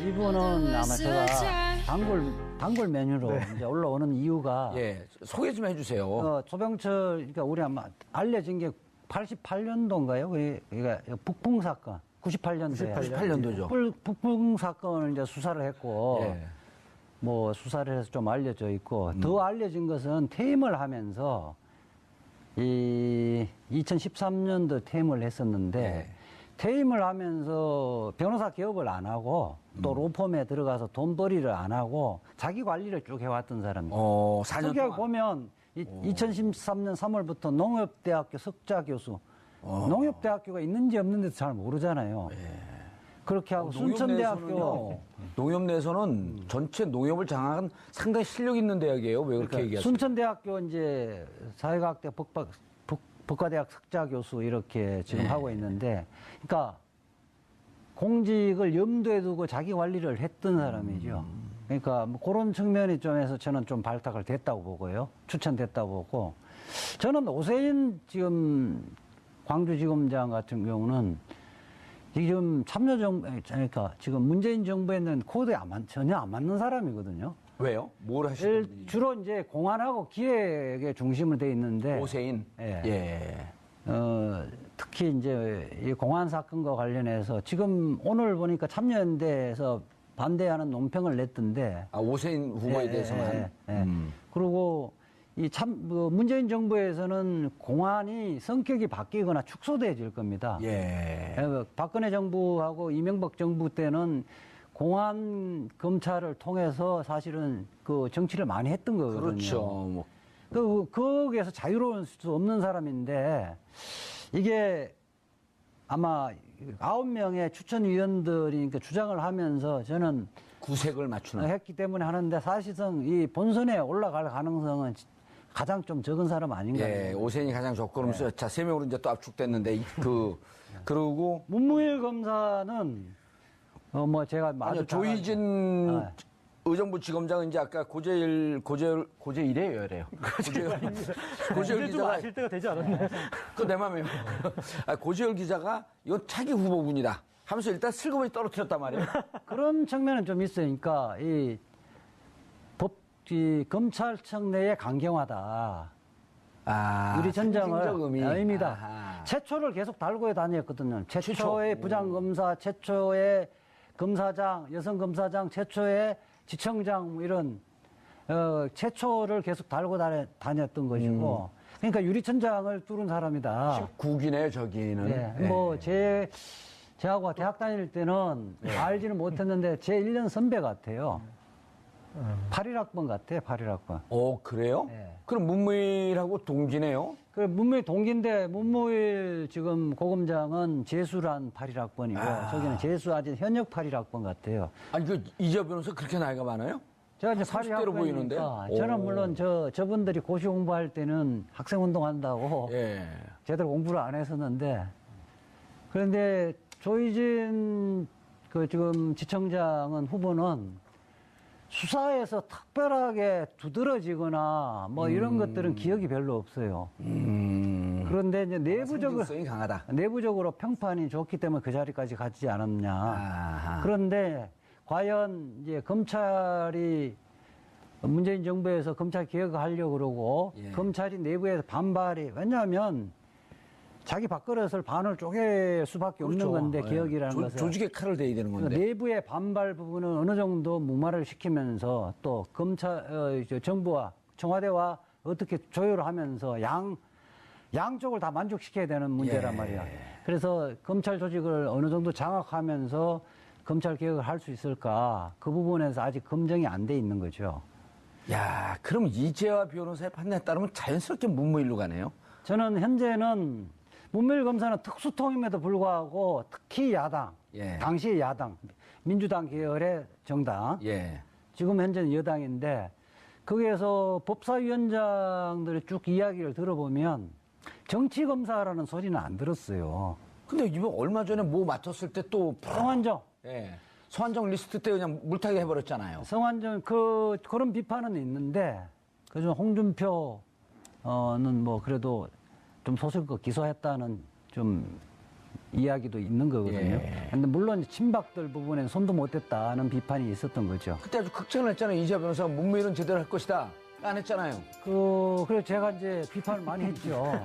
이분은 아마 제가 단골 메뉴로 네. 이제 올라오는 이유가 예, 소개 좀 해주세요. 조병철, 그러니까 우리 아마 알려진 게 88년도인가요? 그러니까 북풍 사건, 98년도에. 98년도죠. 북풍 사건을 이제 수사를 했고, 예. 뭐 수사를 해서 좀 알려져 있고, 더 알려진 것은 퇴임을 하면서 이 2013년도 퇴임을 했었는데, 예. 퇴임을 하면서 변호사 개업을 안 하고 또 로펌에 들어가서 돈벌이를 안 하고 자기 관리를 쭉 해왔던 사람입니다. 4년 여기 동안. 보면 2013년 3월부터 농협대학교 석좌 교수, 농협대학교가 있는지 없는지도 잘 모르잖아요. 그렇게 하고 순천대학교, 농협 내에서는 전체 농협을 장악한 상당히 실력 있는 대학이에요. 왜 그렇게 얘기하세요? 순천대학교 이제 사회과학대 법과대학 석좌 교수 이렇게 지금 하고 있는데, 그러니까 공직을 염두에 두고 자기 관리를 했던 사람이죠. 그러니까 뭐 그런 측면이 좀 해서 저는 좀 발탁을 됐다고 보고요. 추천됐다고 보고. 저는 오세인 지금 광주지검장 같은 경우는 지금 그러니까 지금 문재인 정부에는 코드에 전혀 안 맞는 사람이거든요. 왜요? 뭘 하시는 분이? 주로 이제 공안하고 기획에 중심으로 돼 있는데. 오세인? 예. 특히 이제 이 공안 사건과 관련해서 지금 오늘 보니까 참여연대에서 반대하는 논평을 냈던데. 오세인 후보에 대해서만. 그리고 문재인 정부에서는 공안이 성격이 바뀌거나 축소돼질 겁니다. 박근혜 정부하고 이명박 정부 때는 공안 검찰을 통해서 사실은 그 정치를 많이 했던 거거든요. 그렇죠. 거기에서 자유로울 수 없는 사람인데 이게 아마 9명의 추천위원들이 그러니까 주장을 하면서 저는 구색을 맞추는 했기 때문에 하는데 사실상 이 본선에 올라갈 가능성은 가장 좀 적은 사람 아닌가. 오세인이 가장 적고 그러면서 자, 3명으로 이제 또 압축됐는데 그러고 문무일 검사는 뭐 제가 아니요, 조희진 의정부 지검장은 이제 아까 고재일이래요. 고재일 좀 아실 때가 되지 않았나요? 그거 내 맘이에요. 고재일 기자가 이건 차기 후보군이다 하면서 일단 슬그머니 떨어뜨렸단 말이에요. 그런 측면은 좀 있으니까 검찰청 내에 강경하다. 유리 전장을 의미다. 최초를 계속 달고 다녔거든요. 최초의 부장검사, 최초의 검사장, 여성 검사장, 최초의 지청장 뭐 이런 최초를 계속 달고 다녔던 것이고, 그러니까 유리천장을 뚫은 사람이다. 19기네요, 저기는. 뭐 제하고 대학 다닐 때는 알지는 못했는데 제 1년 선배 같아요. 81학번 같아요, 81학번. 그래요? 그럼 문무일하고 동기네요? 문무일 동기인데, 문무일 지금 고검장은 재수란 81학번이고, 저기는 재수 아직 현역 81학번 같아요. 아니, 이재 변호사 그렇게 나이가 많아요? 제가 이제 81학번이니까, 저는 물론 저분들이 고시 공부할 때는 학생 운동한다고, 제대로 공부를 안 했었는데, 그런데 조희진 지금 지청장은 후보는 수사에서 특별하게 두드러지거나 뭐 이런 것들은 기억이 별로 없어요. 그런데 이제 생존성이 강하다. 내부적으로 평판이 좋기 때문에 그 자리까지 가지 않았냐. 그런데 과연 이제 검찰이 문재인 정부에서 검찰 개혁을 하려고 그러고 검찰이 내부에서 반발이, 왜냐하면 자기 밥그릇을 반을 쪼갤 수밖에 없는 건데, 개혁이라는 것은. 조직의 칼을 대야 되는 건데. 내부의 반발 부분은 어느 정도 무마를 시키면서 또 정부와 청와대와 어떻게 조율을 하면서 양쪽을 다 만족시켜야 되는 문제란 말이야. 그래서 검찰 조직을 어느 정도 장악하면서 검찰 개혁을 할 수 있을까? 그 부분에서 아직 검증이 안 돼 있는 거죠. 야, 그럼 이재화 변호사의 판단에 따르면 자연스럽게 문무일로 가네요? 저는 현재는 문무일 검사는 특수통임에도 불구하고 특히 야당, 당시의 야당, 민주당 계열의 정당, 지금 현재는 여당인데, 거기에서 법사위원장들의 쭉 이야기를 들어보면 정치검사라는 소리는 안 들었어요. 근데 이번 얼마 전에 뭐 맡았을 때 또 성환정. 성환정 리스트 때 그냥 물타기 해버렸잖아요. 성환정, 그런 비판은 있는데, 그중 홍준표는 뭐 그래도 좀 소속거 기소했다는 좀 이야기도 있는 거거든요. 예. 근데 물론 친박들 부분엔 손도 못 댔다는 비판이 있었던 거죠. 그때 아주 극찬을 했잖아요. 이재화 변호사가 문무일은 제대로 할 것이다. 안 했잖아요. 그래서 제가 이제 비판을 많이 했죠.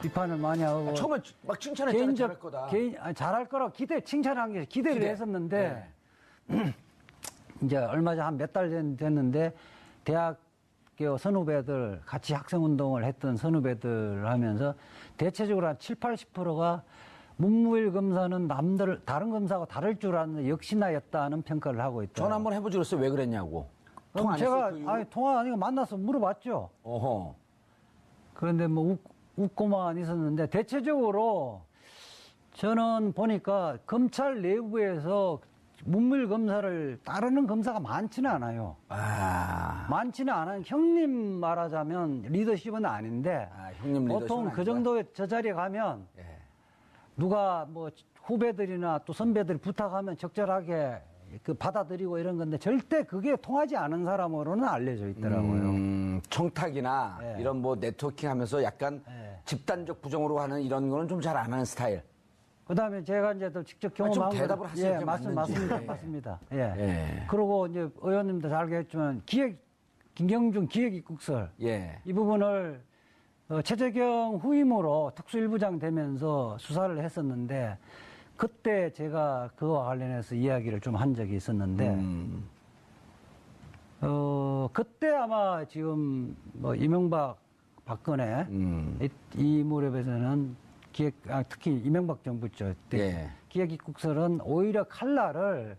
비판을 많이 하고. 처음에 막 칭찬했잖아요. 잘할 거다. 잘할 거라고 칭찬한 게 기대를 했었는데, 이제 얼마 전 한 몇 달 됐는데, 대학교 선후배들, 같이 학생운동을 했던 선후배들 하면서, 대체적으로 한 70, 80%가 문무일 검사는 다른 검사하고 다를 줄 아는 역시나였다는 평가를 하고 있다. 전화 한번 해보지 그랬어요. 왜 그랬냐고. 통화 안 제가, 했어요? 그 이후로? 통화 아니고 만나서 물어봤죠. 어허. 그런데 뭐 웃고만 있었는데 대체적으로 저는 보니까 검찰 내부에서 문무일 검사를 따르는 검사가 많지는 않아요. 많지는 않아요. 형님 말하자면 리더십은 아닌데 형님 보통 그 정도의 저 자리에 가면 누가 뭐 후배들이나 또 선배들이 부탁하면 적절하게 그 받아들이고 이런 건데 절대 그게 통하지 않은 사람으로는 알려져 있더라고요. 청탁이나 예. 이런 뭐 네트워킹 하면서 약간 집단적 부정으로 하는 이런 거는 좀 잘 안 하는 스타일. 그다음에 제가 이제 또 직접 좀 경험한 대답을 하세요. 그게 맞는지. 맞습니다. 예. 맞습니다. 예. 그리고 이제 의원님도 잘 알겠지만 김경준 기획입국설 예. 이 부분을 최재경 후임으로 특수일부장 되면서 수사를 했었는데 그때 제가 그와 관련해서 이야기를 좀 한 적이 있었는데 그때 아마 지금 뭐 이명박 박근혜 이 무렵에서는 특히 이명박 정부 때 기획입국설은 오히려 칼날을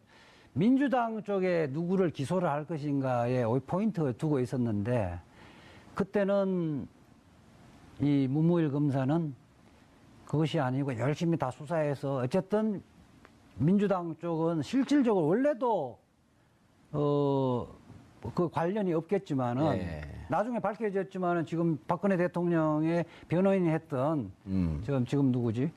민주당 쪽에 누구를 기소를 할 것인가에 포인트를 두고 있었는데 그때는 이 문무일 검사는 그것이 아니고 열심히 다 수사해서 어쨌든 민주당 쪽은 실질적으로 원래도 그 관련이 없겠지만은 나중에 밝혀졌지만은 지금 박근혜 대통령의 변호인이 했던 지금 누구지?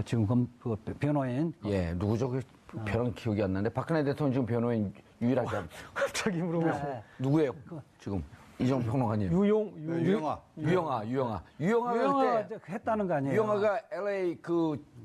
지금 그 변호인 누구죠? 그 변호인 기억이 안 나는데 박근혜 대통령 지금 변호인 유일하게 갑자기 물어보시네. 누구예요? 지금 이정 평론가님. 유영아 유영아 했다는 거 아니에요? 유영아가 LA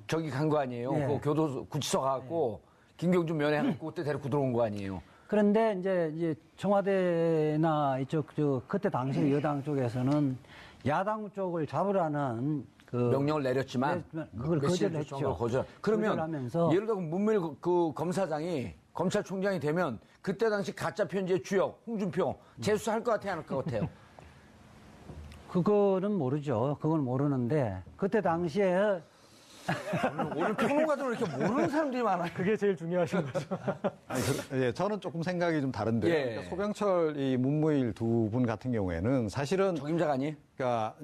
저기 간 거 아니에요? 그 교도소 구치소 가고 김경준 면회하고 그때 데리고 들어온 거 아니에요? 그런데 이제 청와대나 이쪽 그때 당시 여당 쪽에서는 야당 쪽을 잡으라는 그 명령을 내렸지만 그걸 거절했죠. 그러면 거절하면서 예를 들어 문무일 그 검사장이 검찰총장이 되면 그때 당시 가짜 편지의 주역 홍준표 재수할 것 같아요, 안 할 것 같아요? 그거는 모르죠. 그건 모르는데 그때 당시에 오늘 평론가들은 이렇게 모르는 사람들이 많아요. 그게 제일 중요하신 거죠. 아니, 저는 조금 생각이 좀 다른데 그러니까 소병철, 이 문무일 두 분 같은 경우에는 사실은 적임자가 아니에요? 그러니까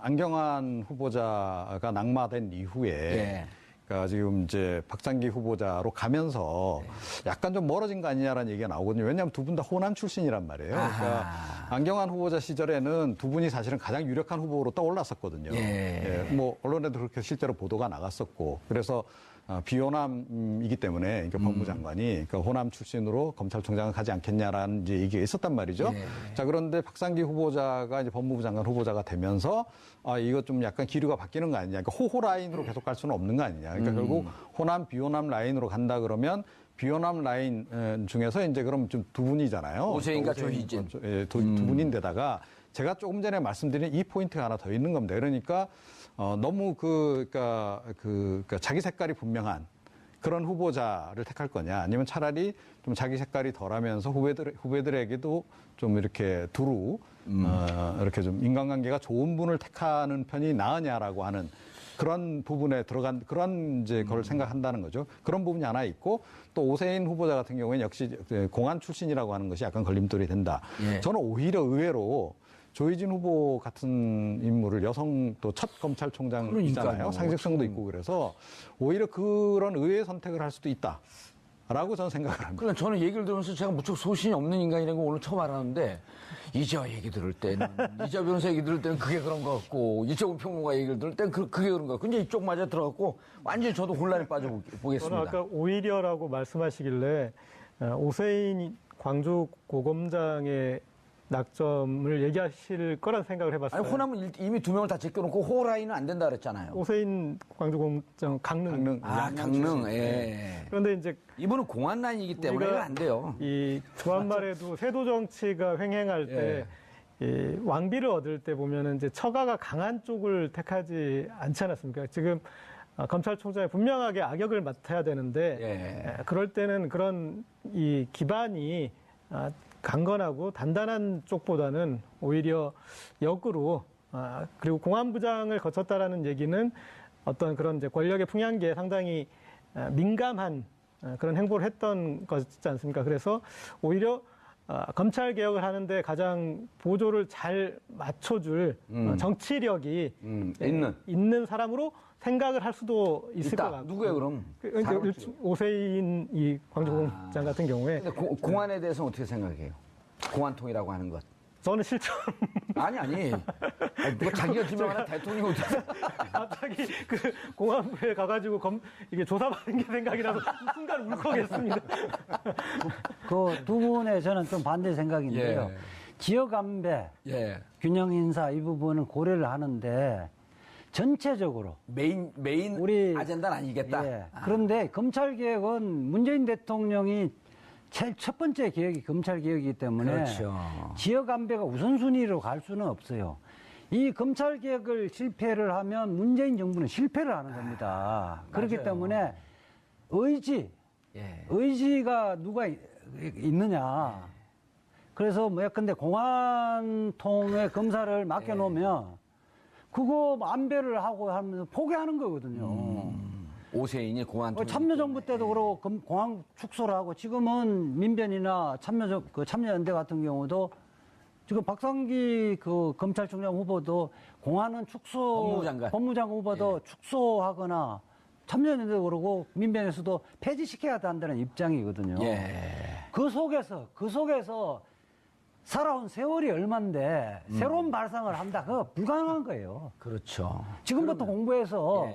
안경환 후보자가 낙마된 이후에 그러니까 지금 이제 박장기 후보자로 가면서 약간 좀 멀어진 거 아니냐라는 얘기가 나오거든요. 왜냐하면 두 분 다 호남 출신이란 말이에요. 그러니까 안경환 후보자 시절에는 두 분이 사실은 가장 유력한 후보로 떠올랐었거든요. 뭐 언론에도 그렇게 실제로 보도가 나갔었고 그래서 비호남이기 때문에 그러니까 법무장관이 그러니까 호남 출신으로 검찰총장을 가지 않겠냐라는 이제 얘기가 있었단 말이죠. 자, 그런데 박상기 후보자가 이제 법무부 장관 후보자가 되면서 이거 좀 약간 기류가 바뀌는 거 아니냐. 그러니까 호호 라인으로 계속 갈 수는 없는 거 아니냐. 그러니까 결국 호남, 비호남 라인으로 간다 그러면 비호남 라인 중에서 이제 그럼 좀 두 분이잖아요. 오세인과 조희진. 두 분인데다가 제가 조금 전에 말씀드린 이 포인트가 하나 더 있는 겁니다. 그러니까 너무 그러니까 자기 색깔이 분명한 그런 후보자를 택할 거냐, 아니면 차라리 좀 자기 색깔이 덜하면서 후배들에게도 좀 이렇게 두루 이렇게 좀 인간관계가 좋은 분을 택하는 편이 나으냐라고 하는 그런 부분에 들어간 그런 이제 걸 생각한다는 거죠. 그런 부분이 하나 있고 또 오세인 후보자 같은 경우에는 역시 공안 출신이라고 하는 것이 약간 걸림돌이 된다. 저는 오히려 의외로 조희진 후보 같은 인물을 여성 또 첫 검찰총장이잖아요. 상식성도 있고 그래서 오히려 그런 의외의 선택을 할 수도 있다라고 저는 생각을 합니다. 그러니까 저는 얘기를 들으면서 제가 무척 소신이 없는 인간이라는 걸 오늘 처음 알았는데 이재화 얘기 들을 때는 이재화 변호사 얘기 들을 때는 그게 그런 것 같고 이재훈 평론가 얘기를 들을 때는 그게 그런 것 같고 근데 이쪽 맞아 들어갔고 완전히 저도 혼란에 빠져보겠습니다. 저는 아까 오히려라고 말씀하시길래 오세인 광주 고검장의 낙점을 얘기하실 거란 생각을 해봤어요. 아니, 호남은 이미 2명을 다 제껴놓고 호라이는 안 된다 그랬잖아요. 오세인 광주공장 강릉. 강릉. 예. 그런데 이제 이분은 공안 라인이기 때문에 우리가 이거 안 돼요. 이 조한말에도 세도 정치가 횡행할 때 이 왕비를 얻을 때 보면은 이제 처가가 강한 쪽을 택하지 않지 않았습니까? 지금 검찰총장이 분명하게 악역을 맡아야 되는데 그럴 때는 그런 이 기반이 강건하고 단단한 쪽보다는 오히려 역으로 그리고 공안부장을 거쳤다라는 얘기는 어떤 그런 이제 권력의 풍향기에 상당히 민감한 그런 행보를 했던 것이지 않습니까? 그래서 오히려 검찰 개혁을 하는데 가장 보조를 잘 맞춰줄 정치력이 있는 사람으로 생각을 할 수도 있을 것 같고. 누구예요, 그럼? 그러니까 오세인 이 광주공장 같은 경우에. 근데 공안에 대해서는 어떻게 생각해요? 공안통이라고 하는 것. 저는 실전. 아니. 누가 자기가 지명하는 대통령이 어떻게. 갑자기 그 공안부에 가가지고 이게 조사받은 게 생각이 나서 순간 울컥했습니다. 그 두 분의 저는 좀 반대 생각인데요. 지역 안배, 균형 인사 이 부분은 고려를 하는데 전체적으로 메인 우리 아젠다는 아니겠다. 그런데 검찰 개혁은 문재인 대통령이 제일 첫 번째 개혁이 검찰 개혁이기 때문에 그렇죠. 지역 안배가 우선순위로 갈 수는 없어요. 이 검찰 개혁을 실패를 하면 문재인 정부는 실패를 하는 겁니다. 그렇기 때문에 의지가 누가 있느냐. 그래서 근데 공안통에 검사를 맡겨놓으면 그거 안배를 하고 하면서 포기하는 거거든요. 오세인이 공안통. 참여정부 때도 그러고 공안 축소를 하고 지금은 민변이나 참여연대 같은 경우도 지금 박상기 그 검찰총장 후보도 공안은 법무장관 후보도 축소하거나 참여연대도 그러고 민변에서도 폐지시켜야 한다는 입장이거든요. 그 속에서 살아온 세월이 얼만데 새로운 발상을 한다. 그거 불가능한 거예요. 그렇죠. 지금부터 공부해서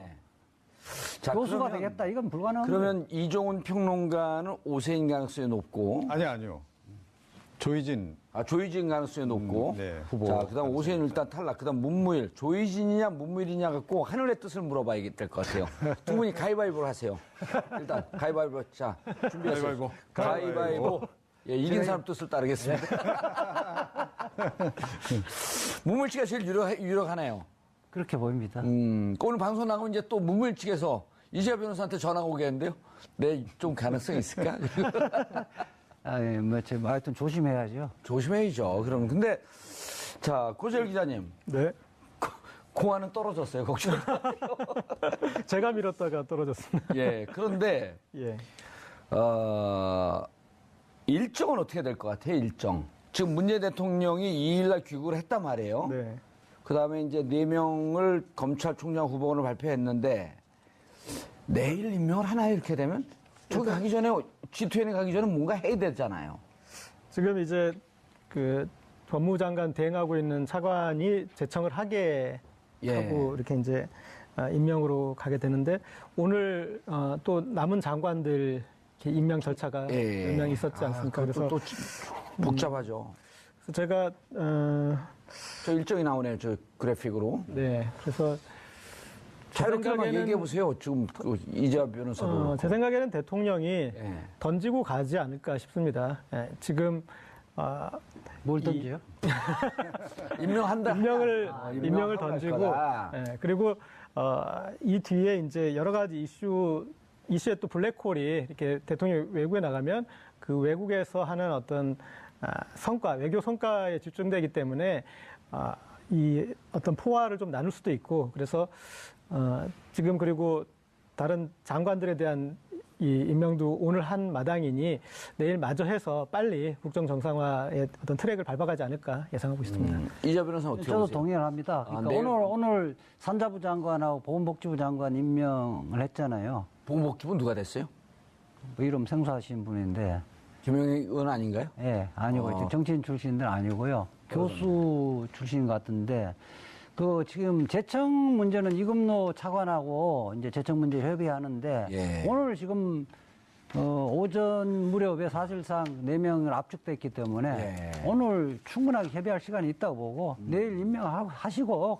자, 교수가 되겠다. 이건 불가능한 거예요. 그러면 이종훈 평론가는 오세인 가능성이 높고. 아니요. 조희진. 조희진 가능성이 높고. 후보. 자, 그 다음 오세인 일단 탈락. 그 다음 문무일. 조희진이냐 문무일이냐 갖고 하늘의 뜻을 물어봐야 될 것 같아요. 두 분이 가위바위보를 하세요. 일단 가위바위보. 자, 준비하세요. 가위바위보. 이긴 사람 뜻을 따르겠습니다. 문무일 씨가 제일 유력하네요. 그렇게 보입니다. 오늘 방송 나가면 이제 또 문무일 측에서 이재화 변호사한테 전화가 오겠는데요? 좀 가능성이 있을까? 하여튼 조심해야죠. 조심해야죠. 그럼. 근데, 자, 고재열 기자님. 네. 공안은 떨어졌어요. 걱정. 제가 밀었다가 떨어졌습니다. 그런데, 일정은 어떻게 될 것 같아요, 일정? 지금 문재인 대통령이 2일날 귀국을 했단 말이에요. 그 다음에 이제 4명을 검찰총장 후보군을 발표했는데, 내일 임명을 하나요, 이렇게 되면? 저기 가기 전에, G20에 가기 전에 뭔가 해야 되잖아요. 지금 이제 그 법무장관 대행하고 있는 차관이 제청을 하게 하고 이렇게 이제 임명으로 가게 되는데, 오늘 또 남은 장관들 이렇게 임명 절차가 몇 명 있었지 않습니까? 그래서 또 복잡하죠. 그래서 제가 저 일정이 나오네요, 저 그래픽으로. 그래서 자유롭게만 얘기해 보세요. 지금 이재화 변호사도. 제 생각에는 대통령이 던지고 가지 않을까 싶습니다. 지금 뭘 던지요? 임명한다. 임명을 던지고 그리고 이 뒤에 이제 여러 가지 이슈에 또 블랙홀이 이렇게 대통령이 외국에 나가면 그 외국에서 하는 어떤 외교 성과에 집중되기 때문에 이 어떤 포화를 좀 나눌 수도 있고, 그래서 지금 그리고 다른 장관들에 대한 이 임명도 오늘 한 마당이니 내일 마저 해서 빨리 국정 정상화의 어떤 트랙을 밟아가지 않을까 예상하고 있습니다. 이재화 변호사 어떻게 저도 보세요? 동의를 합니다. 그러니까 오늘 산자부 장관하고 보건복지부 장관 임명을 했잖아요. 보건복지부 누가 됐어요? 이름 생소하신 분인데. 김영희 의원 아닌가요? 아니고 정치인 출신들 아니고요. 교수 출신 같은데 지금 재청 문제는 이금노 차관하고 이제 재청 문제 협의하는데 오늘 지금 오전 무렵에 사실상 4명을 압축됐기 때문에 예. 오늘 충분하게 협의할 시간이 있다고 보고 내일 임명하시고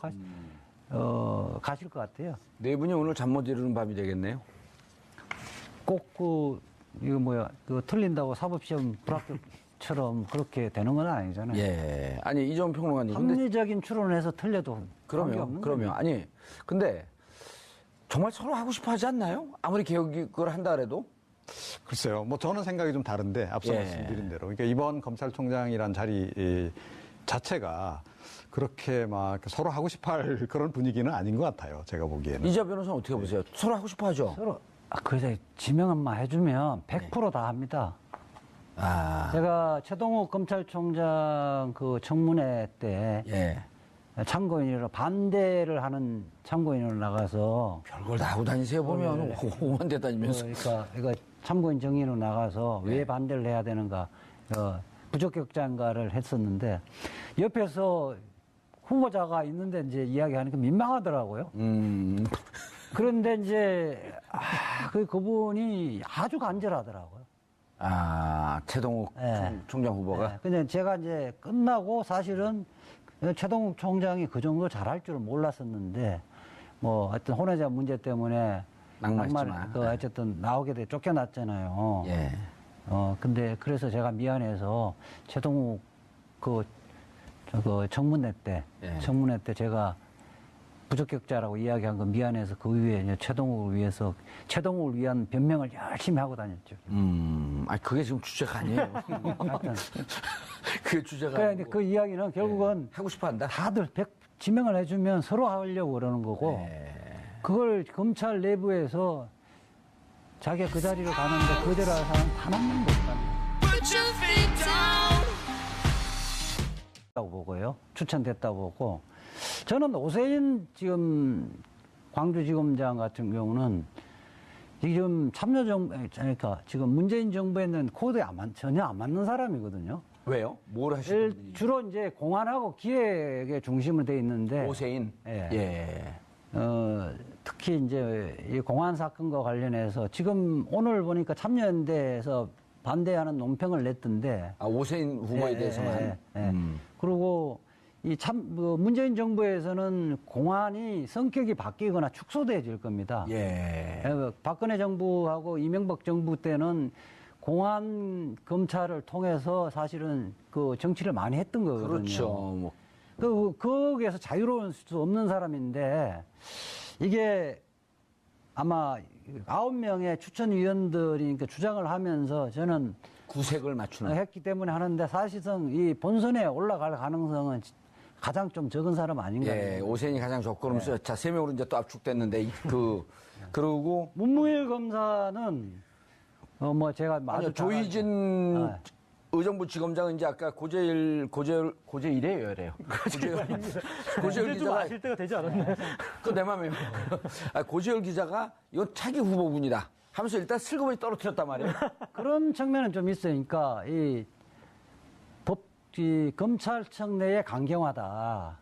가실 것 같아요. 네 분이 오늘 잠 못 이루는 밤이 되겠네요. 꼭 그 틀린다고 사법시험 불합격처럼 그렇게 되는 건 아니잖아요. 예. 아니, 이재용 평론가님. 근데 합리적인 추론을 해서 틀려도 관계없는 그러면. 아니, 근데 정말 서로 하고 싶어 하지 않나요? 아무리 개혁을 한다 그래도? 글쎄요. 뭐 저는 생각이 좀 다른데 앞서 예. 말씀드린 대로 그러니까 이번 검찰총장이란 자리 자체가 그렇게 막 서로 하고 싶어할 그런 분위기는 아닌 것 같아요. 제가 보기에는. 이재화 변호사는 어떻게 보세요? 서로 하고 싶어 하죠? 서로 그래서 지명만 해주면 100%다 합니다. 아, 제가 최동욱 검찰총장 그 청문회 때 예. 참고인으로 반대를 하는 참고인으로 나가서 별걸 다 하고 다니세요, 보면. 오만 대 다니면서. 그러니까 참고인 정의로 나가서 왜 반대를 해야 되는가 부적격자인가를 했었는데 옆에서 후보자가 있는데 이제 이야기하니까 민망하더라고요. 그런데 이제 그분이 아주 간절하더라고요. 아, 최동욱 예. 총장 후보가. 네, 근데 제가 이제 끝나고 사실은 최동욱 총장이 그 정도 잘할 줄은 몰랐었는데 뭐 하여튼 혼외자 문제 때문에 낙마했지만. 어쨌든 나오게 돼 쫓겨났잖아요. 예. 근데 그래서 제가 미안해서 최동욱 그 청문회 때 예. 제가 부적격자라고 이야기한 거 미안해서 그 이후에 이제 최동욱을 위한 변명을 열심히 하고 다녔죠. 아니, 그게 지금 주제가 아니에요. 하여튼 그게 주제가 그래, 아니고. 그 이야기는 결국은 하고 싶어 한다? 다들 지명을 해주면 서로 하려고 그러는 거고 예. 그걸 검찰 내부에서 자기가 그 자리로 가는데 그대로 할 사람 단 한 명도 없다고 보고요. 추천됐다고 보고 저는 오세인 지금 광주지검장 같은 경우는 지금 그러니까 지금 문재인 정부에는 코드에 전혀 안 맞는 사람이거든요. 왜요? 뭘 하시는 분이? 주로 이제 공안하고 기획에 중심으로 돼 있는데 오세인? 예. 예. 특히 이제 이 공안 사건과 관련해서 지금 오늘 보니까 참여연대에서 반대하는 논평을 냈던데. 아, 오세인 후보에 대해서만? 그리고 문재인 정부에서는 공안이 성격이 바뀌거나 축소돼질 겁니다. 예. 박근혜 정부하고 이명박 정부 때는 공안 검찰을 통해서 사실은 그 정치를 많이 했던 거거든요. 그렇죠. 뭐. 거기에서 자유로울 수 없는 사람인데 이게 아마 9명의 추천위원들이 주장을 하면서 저는 구색을 맞추는. 했기 때문에 하는데 사실상 이 본선에 올라갈 가능성은 가장 좀 적은 사람 아닌가. 예, 오세인이 가장 적고 그러면서 자, 3명으로 이제 또 압축됐는데 그러고 문무일 검사는 뭐 제가 아니요, 조희진 네. 의정부 지검장은 이제 아까 고재일이에요, 이래요. 고재일 좀 기자가 아실 때가 되지 않았나요? 그 내 맘이에요. 고재일 기자가 이건 차기 후보군이다 하면서 일단 슬그머니 떨어뜨렸단 말이에요. 그런 측면은 좀 있으니까 이 검찰청 내에 강경하다.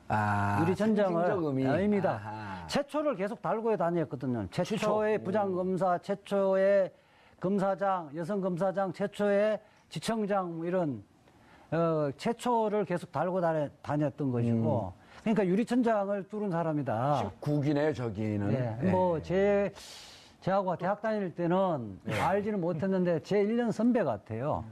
아, 유리 전장을 상징적 의미다. 아하. 최초를 계속 달고 다녔거든요. 최초의 최초. 부장검사, 최초의 검사장, 여성 검사장, 최초의 지청장 뭐 이런 최초를 계속 달고 다녔던 것이고. 그러니까 유리천장을 뚫은 사람이다. 19기네요, 저기는. 예, 뭐 제하고 대학 다닐 때는 알지는 못했는데 제 1년 선배 같아요.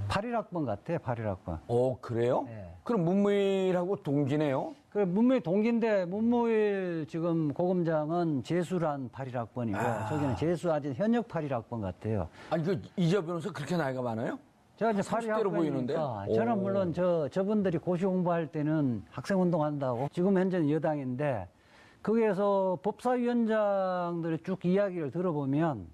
81학번 같아요, 81학번. 그래요? 예. 그럼 문무일하고 동기네요? 그 문무일 동기인데 문무일 지금 고검장은 재수란 81학번이고 저기는 재수 아직 현역 81학번 같아요. 아니, 이재화 변호사 그렇게 나이가 많아요? 제가 이제 30대로 보이는데? 82학번이니까 저는 물론 저분들이 고시 공부할 때는 학생 운동한다고 지금 현재는 여당인데 거기에서 법사위원장들의 쭉 이야기를 들어보면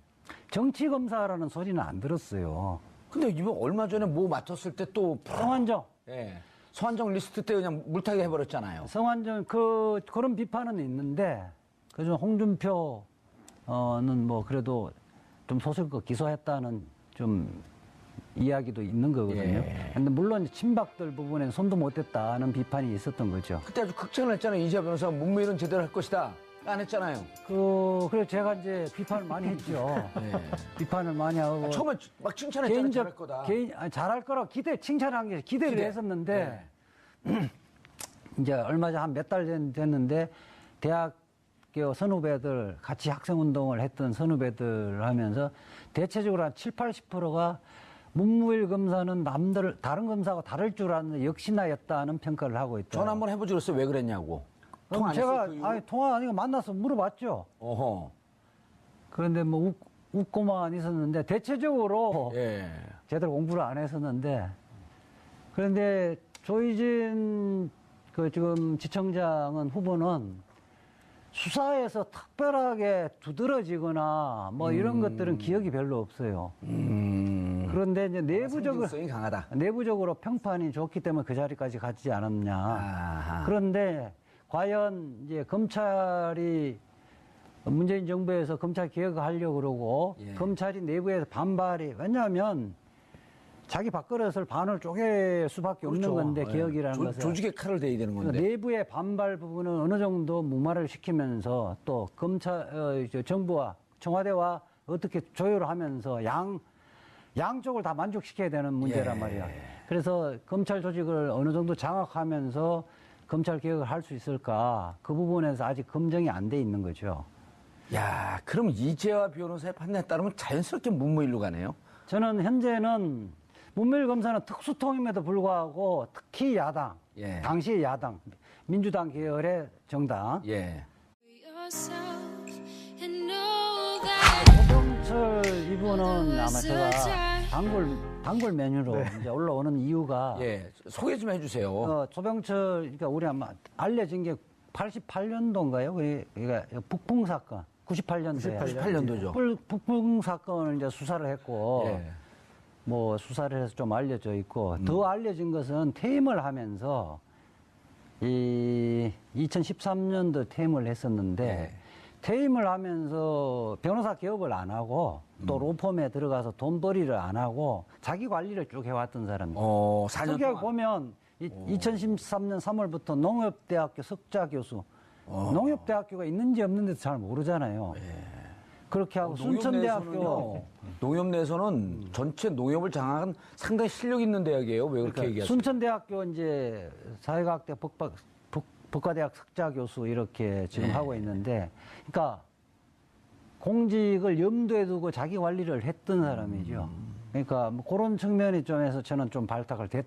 정치검사라는 소리는 안 들었어요. 근데 이번 얼마 전에 뭐 맡았을 때 또 성환정. 예. 성환정 리스트 때 그냥 물타기 해버렸잖아요. 성환정 그런 비판은 있는데 그중 홍준표는 뭐 그래도 좀 소속껏 기소했다는 좀 이야기도 있는 거거든요. 예. 근데 물론 친박들 부분에는 손도 못 댔다는 비판이 있었던 거죠. 그때 아주 극찬을 했잖아요. 이재화 변호사가 문무일은 제대로 할 것이다. 안 했잖아요. 그래서 제가 이제 비판을 많이 했죠. 네. 비판을 많이 하고. 처음에 막 칭찬했잖아요. 잘할 거다. 잘할 거라고 칭찬한 게 기대를 기대. 했었는데, 이제 얼마 전 한 몇 달 됐는데, 대학교 선후배들, 같이 학생운동을 했던 선후배들 하면서, 대체적으로 한 7, 80%가 문무일 검사는 다른 검사하고 다를 줄 아는 역시나였다는 평가를 하고 있다. 전화 한번 해보지 그랬어요. 왜 그랬냐고. 통화 안 제가, 했어요? 통화 아니고 만나서 물어봤죠. 어허. 그런데 뭐 웃고만 있었는데, 대체적으로 예. 제대로 공부를 안 했었는데, 그런데 조희진 지금 지청장은 후보는 수사에서 특별하게 두드러지거나 뭐 이런 것들은 기억이 별로 없어요. 그런데 이제 상징성이 강하다. 내부적으로 평판이 좋기 때문에 그 자리까지 가지 않았냐. 아하. 그런데 과연 이제 검찰이 문재인 정부에서 검찰 개혁을 하려고 그러고 예. 검찰이 내부에서 반발이 왜냐하면 자기 밥그릇을 반을 쪼갤 수밖에 없는 그렇죠. 건데 예. 개혁이라는 것은 조직의 칼을 대야 되는 건데. 내부의 반발 부분은 어느 정도 무마를 시키면서 또 정부와 청와대와 어떻게 조율을 하면서 양쪽을 다 만족시켜야 되는 문제란 예. 말이야. 그래서 검찰 조직을 어느 정도 장악하면서 검찰 개혁을 할 수 있을까? 그 부분에서 아직 검증이 안 돼 있는 거죠. 야, 그럼 이재화 변호사의 판단에 따르면 자연스럽게 문무일로 가네요. 저는 현재는 문무일 검사는 특수통임에도 불구하고 특히 야당, 예. 당시 야당, 민주당 계열의 정당, 예. yourself and know that 조병철 이분은 아마 제가 단골 메뉴로 이제 올라오는 이유가 예. 소개 좀 해주세요. 조병철 그러니까 우리 아마 알려진 게 88년도인가요? 그러니까 북풍 사건 98년도에 98년도죠. 북풍 사건을 이제 수사를 했고 예. 뭐 수사를 해서 좀 알려져 있고 더 알려진 것은 퇴임을 하면서 이 2013년도 퇴임을 했었는데 예. 퇴임을 하면서 변호사 개업을 안 하고 또 로펌에 들어가서 돈벌이를 안 하고 자기 관리를 쭉 해왔던 사람입니다. 4년 성격 동안. 보면 2013년 3월부터 농협대학교 석좌 교수, 농협대학교가 있는지 없는지도 잘 모르잖아요. 그렇게 하고 순천대학교 농협 내에서는 전체 농협을 장악한 상당히 실력 있는 대학이에요. 왜 그렇게 얘기하세요? 순천대학교 이제 사회과학대 법과대학 석좌 교수 이렇게 지금 하고 있는데, 그러니까 공직을 염두에 두고 자기 관리를 했던 사람이죠. 그러니까 뭐 그런 측면이 좀 해서 저는 좀 발탁을 됐다.